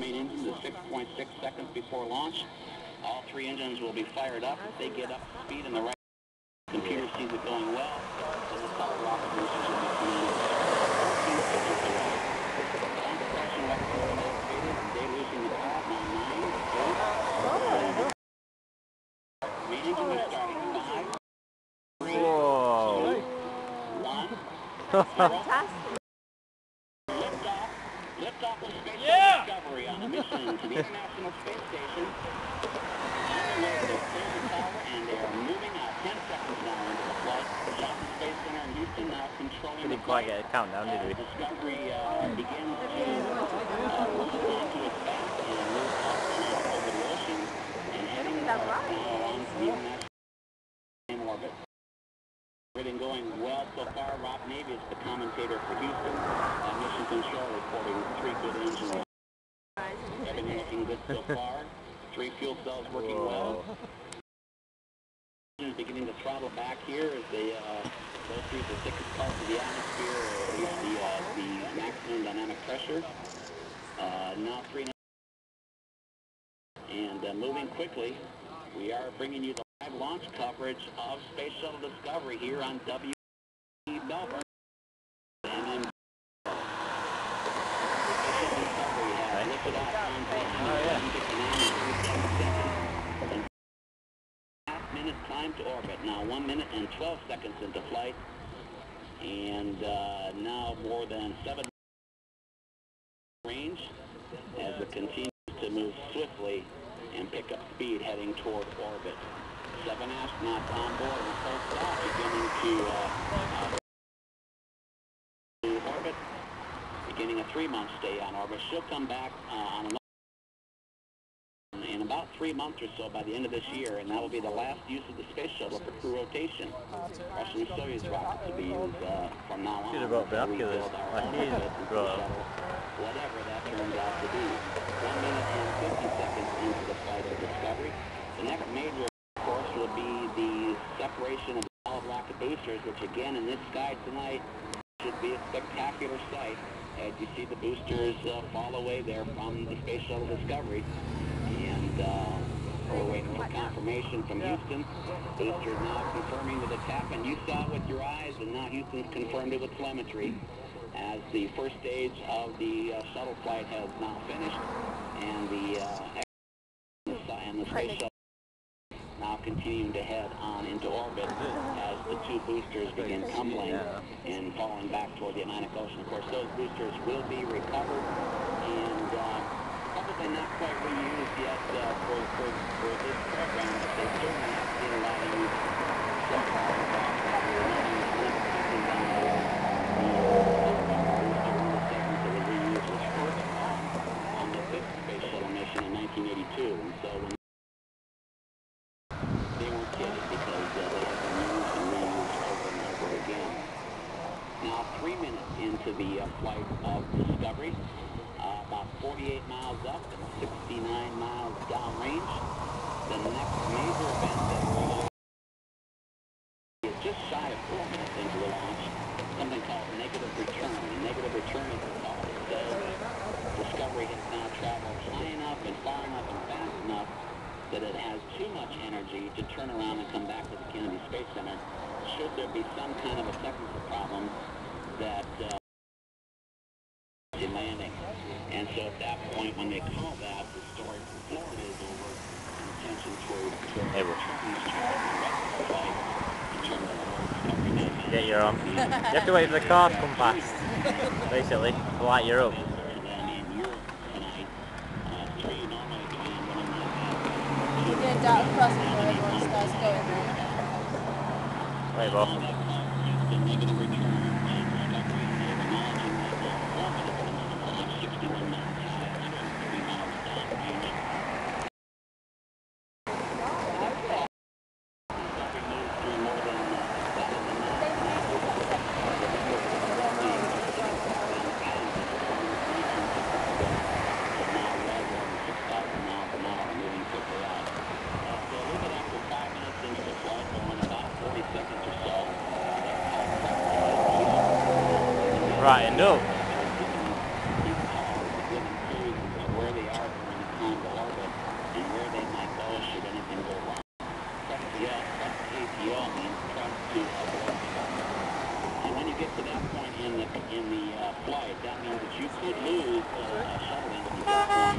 main engines at 6.6 seconds before launch. All 3 engines will be fired up. If they get up to speed in the right, the computer sees it going well, so the solid rocket boosters will be coming in 14 seconds away. On compression weapons are located. They losing the power now 9, 8, 7. Main engine is starting 5, 3, 2, 1. Fantastic. Liftoff of Space Shuttle Discovery on a mission to the International Space Station. On their way, they've cleared the tower and they are moving out 10 seconds now into the flight. The Johnson Space Center in Houston now controlling the flight. Get a countdown, did we? Discovery begins to launch onto its back and move up and over the ocean and heading now on to the International orbit. Everything going well so far. Rob Navy is the commentator for Houston. Mission Control reporting 3 good engines. Everything looking good so far. 3 fuel cells working well. Beginning to throttle back here as they go through the thickest parts of the atmosphere, or at least the maximum dynamic pressure. Now 3 and moving quickly. We are bringing you the live launch coverage of Space Shuttle Discovery here on W. Melbourne. And then Space Shuttle Discovery has lifted off on and 1.5 minutes climb to orbit. Now 1 minute and 12 seconds into flight. And now more than 7 range as it continues to move swiftly and pick up speed heading toward orbit. 7 astronauts on board and post off beginning to orbit, beginning a 3-month stay on orbit. She'll come back on another in about 3 months or so by the end of this year, and that will be the last use of the space shuttle for crew rotation. Russian Soyuz rockets will be used from now on. Rebuild our own shuttle, whatever that turns out to be. 1 minute and 50 seconds into the flight of Discovery. The next major, of course, will be the separation of the solid rocket boosters, which again in this sky tonight should be a spectacular sight as you see the boosters fall away there from the Space Shuttle Discovery. And we're waiting for confirmation from Houston. Boosters now confirming that it's happened. You saw it with your eyes, and now Houston's confirmed it with telemetry as the first stage of the shuttle flight has now finished, and the Space Shuttle now continuing to head on into orbit as the 2 boosters begin tumbling and falling back toward the Atlantic Ocean. Of course, those boosters will be recovered and probably not quite reused yet for this program, but they certainly have seen a lot of use so far. We're running the sequence on the booster. One of the segments that was reused was first on the 5th Space Shuttle mission in 1982, and so when they weren't kidding because they have been used and reused over and over again. Now 3 minutes into the flight of Discovery, about 48 miles up and 69 miles downrange. The next major event that will is just shy of 4 minutes into the launch, something called negative return. And negative return is called because Discovery has now traveled high enough and far enough and fast enough that it has too much energy to turn around and come back to the Kennedy Space Center should there be some kind of a technical problem that in landing. And so at that point, when they call that, the story from Florida is over, and attention toward returns to the flight in terms of Discovery 9. Get your on. You have to wait for the car to come past, basically, to light you up. You're doing data crossing where everyone starts going there. Wait, boss. The negative return and Discovery is acknowledging that the performance of 61 miles high, 130 miles downrange. Discovery moved through more than 1,000 miles. Right, no. Where they are flight, that means that you could lose a shuttle engine at that point.